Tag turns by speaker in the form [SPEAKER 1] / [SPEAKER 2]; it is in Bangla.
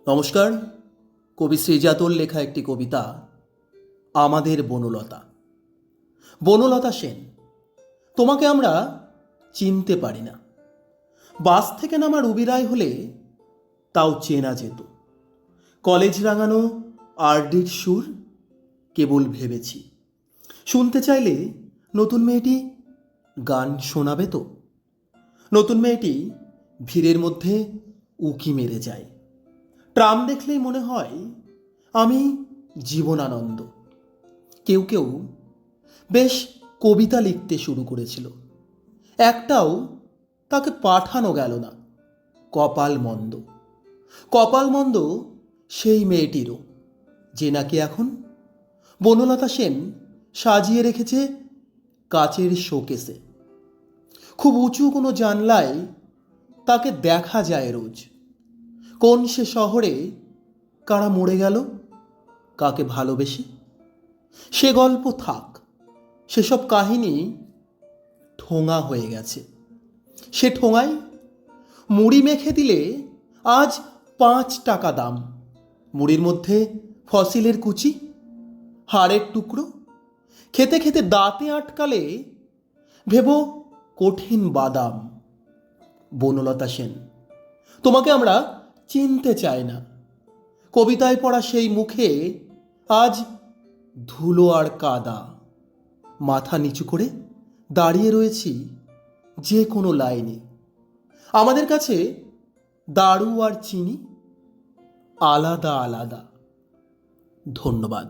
[SPEAKER 1] নমস্কার। কবি শ্রীজাতর লেখা একটি কবিতা, আমাদের বনলতা। বনলতা সেন, তোমাকে আমরা চিনতে পারি না। বাস থেকে নামার উবিরায় হলে তাও চেনা যেত। কলেজ রাঙানো আরডির সুর কেবল ভেবেছি। শুনতে চাইলে নতুন মেয়েটি গান শোনাবে তো। নতুন মেয়েটি ভিড়ের মধ্যে উকি মেরে যায়। ট্রাম দেখলেই মনে হয় আমি জীবনানন্দ। কেউ কেউ বেশ কবিতা লিখতে শুরু করেছিল, একটাও তাকে পাঠানো গেল না। কপাল মন্দ, কপাল মন্দ সেই মেয়েটিরও, যে নাকি এখন বনলতা সেন সাজিয়ে রেখেছে কাচের শোকেসে। খুব উঁচু কোনো জানলায় তাকে দেখা যায় রোজ। কোন সে শহরে কারা মরে গেল কাকে ভালোবেসে, সে গল্প থাক। সেসব কাহিনী ঠোঙা হয়ে গেছে। সে ঠোঙায় মুড়ি মেখে দিলে আজ 5 টাকা দাম। মুড়ির মধ্যে ফসিলের কুচি, হাড়ের টুকরো, খেতে খেতে দাঁতে আটকালে ভেবো কঠিন বাদাম। বনলতা সেন, তোমাকে আমরা চিনতে চাই না। কবিতায় পড়া সেই মুখে আজ ধুলো আর কাদা। মাথা নিচু করে দাঁড়িয়ে রয়েছি যে কোনো লাইনে। আমাদের কাছে দারু আর চিনি আলাদা আলাদা। ধন্যবাদ।